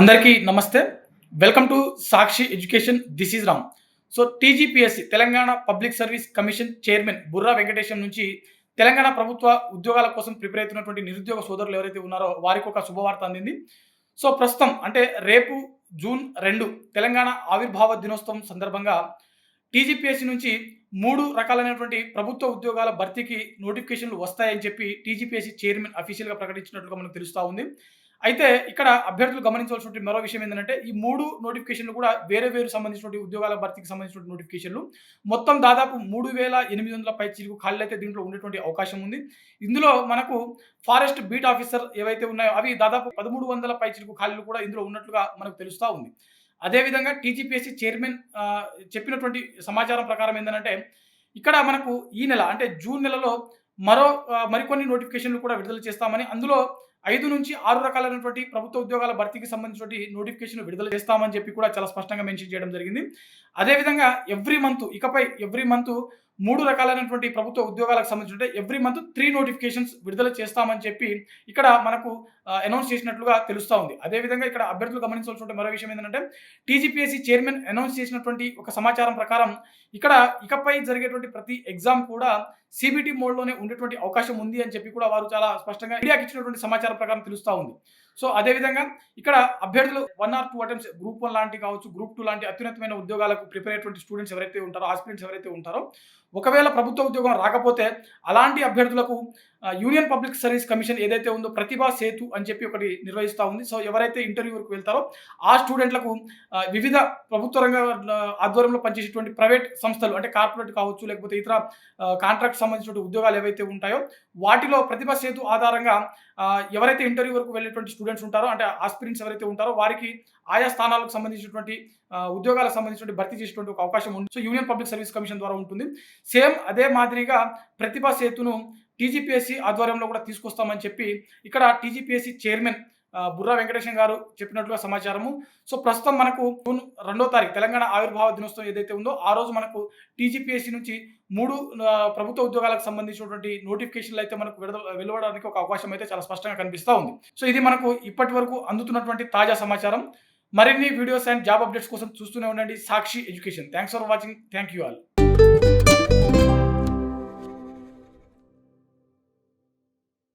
అందరికీ నమస్తే. Welcome to Sakshi education. This is Ram. So TGPSC Telangana public service commission chairman Burra Venkatesham నుంచి తెలంగాణ ప్రభుత్వ ఉద్యోగాల కోసం ప్రిపేర్ అవుతున్నటువంటి నిరుద్యోగ సోదరులు ఎవరైతే ఉన్నారో వారికి ఒక శుభవార్త అందింది. సో ప్రస్తుతం అంటే రేపు జూన్ 2 తెలంగాణ ఆవిర్భావ దినోత్సవం సందర్భంగా టీజీపీఎస్సీ నుంచి 3 రకాలైనటువంటి ప్రభుత్వ ఉద్యోగాల భర్తీకి నోటిఫికేషన్లు వస్తాయని చెప్పి టీజీపీఎస్సీ చైర్మన్ అఫీషియల్‌గా ప్రకటించినట్లుగా మనకు తెలుస్తా ఉంది. అయితే ఇక్కడ అభ్యర్థులు గమనించవలసినటువంటి మరో విషయం ఏంటంటే ఈ 3 నోటిఫికేషన్‌లు కూడా వేరు సంబంధించినటువంటి ఉద్యోగాల భర్తీకి సంబంధించినటువంటి నోటిఫికేషన్‌లు. మొత్తం దాదాపు 3800 పైచిలుకు ఖాళీలైతే దీంట్లో ఉండేటువంటి అవకాశం ఉంది. ఇందులో మనకు ఫారెస్ట్ బీట్ ఆఫీసర్ ఏవైతే ఉన్నాయో అవి దాదాపు 1300 పైచిలుకు ఖాళీలు కూడా ఇందులో ఉన్నట్లుగా మనకు తెలుస్తా ఉంది. అదేవిధంగా టీజీపీఎస్సీ చైర్మన్ చెప్పినటువంటి సమాచారం ప్రకారం ఏందనంటే ఇక్కడ మనకు ఈ నెల అంటే జూన్ నెలలో మరికొన్ని నోటిఫికేషన్‌లు కూడా విడుదల చేస్తామని, అందులో 5-6 రకాలైనటువంటి ప్రభుత్వ ఉద్యోగాల భర్తీకి సంబంధించినటువంటి నోటిఫికేషన్‌లు విడుదల చేస్తామని చెప్పి కూడా చాలా స్పష్టంగా మెన్షన్ చేయడం జరిగింది. అదేవిధంగా ఇకపై ఎవ్రీ మంత్ 3 రకాలైనటువంటి ప్రభుత్వ ఉద్యోగాలకు సంబంధించి ఎవ్రీ మంత్ 3 నోటిఫికేషన్స్ విడుదల చేస్తామని చెప్పి ఇక్కడ మనకు అనౌన్స్ చేసినట్లుగా తెలుస్తా ఉంది. అదేవిధంగా ఇక్కడ అభ్యర్థులు గమనించాల్సిన మరో విషయం ఏంటంటే టీజీపీఎస్సీ చైర్మన్ అనౌన్స్ చేసినటువంటి ఒక సమాచారం ప్రకారం ఇక్కడ ఇకపై జరిగేటువంటి ప్రతి ఎగ్జామ్ కూడా సీబీటీ మోడ్‌లోనే ఉండేటువంటి అవకాశం ఉంది అని చెప్పి కూడా వారు చాలా స్పష్టంగా మీడియాకి ఇచ్చినటువంటి సమాచారం ప్రకారం తెలుస్తా ఉంది. సో అదేవిధంగా ఇక్కడ అభ్యర్థులు 1 ఆర్ 2 అటెంప్ట్స్ గ్రూప్ 1 లాంటి కావచ్చు, గ్రూప్ 2 లాంటి అత్యున్నతమైన ఉద్యోగాలకు ప్రిపేర్ అయ్యేటువంటి స్టూడెంట్స్ ఎవరైతే ఉంటారో, ఆస్పిరెంట్స్ ఎవరైతే ఉంటారో, ఒకవేళ ప్రభుత్వ ఉద్యోగం రాకపోతే అలాంటి అభ్యర్థులకు యూనియన్ పబ్లిక్ సర్వీస్ కమిషన్ ఏదైతే ఉందో ప్రతిభా సేతు అని చెప్పి ఒకటి నిర్వహిస్తూ ఉంది. సో ఎవరైతే ఇంటర్వ్యూకి వెళ్తారో ఆ స్టూడెంట్లకు వివిధ ప్రభుత్వ రంగ ఆధ్వర్యంలో పనిచేసేటువంటి ప్రైవేట్ సంస్థలు అంటే కార్పొరేట్ కావచ్చు, లేకపోతే ఇతర కాంట్రాక్ట్ సంబంధించిన ఉద్యోగాలు ఏవైతే ఉంటాయో వాటిలో ప్రతిభా సేతు ఆధారంగా ఎవరైతే ఇంటర్వ్యూ వరకు వెళ్ళేటువంటి స్టూడెంట్స్ ఉంటారో అంటే ఆస్పిరెంట్స్ ఎవరైతే ఉంటారో వారికి ఆయా స్థానాలకు సంబంధించినటువంటి ఉద్యోగాలకు సంబంధించినటువంటి భర్తీ చేసేటువంటి ఒక అవకాశం ఉంది. So union public service commission ద్వారా ఉంటుంది. సేమ్ అదే మాదిరిగా ప్రతిభా సేతును టీజీపీఎస్సీ ఆధ్వర్యంలో కూడా తీసుకొస్తామని చెప్పి ఇక్కడ టీజీపీఎస్సీ చైర్మన్ బుర్రా వెంకటేశం గారు చెప్పినట్లుగా సమాచారము. సో ప్రస్తుతం మనకు జూన్ 2వ తారీఖు తెలంగాణ ఆవిర్భావ దినోత్సవం ఏదైతే ఉందో ఆ రోజు మనకు టీజీపీఎస్సీ నుంచి 3 ప్రభుత్వ ఉద్యోగాలకు సంబంధించినటువంటి నోటిఫికేషన్లు అయితే మనకు వెలువడడానికి ఒక అవకాశం అయితే చాలా స్పష్టంగా కనిపిస్తూ ఉంది. సో ఇది మనకు ఇప్పటి వరకు అందుతున్నటువంటి తాజా సమాచారం. మరిన్ని వీడియోస్ అండ్ జాబ్ అప్డేట్స్ కోసం చూస్తూనే ఉండండి Sakshi education. Thanks for watching. Thank you all.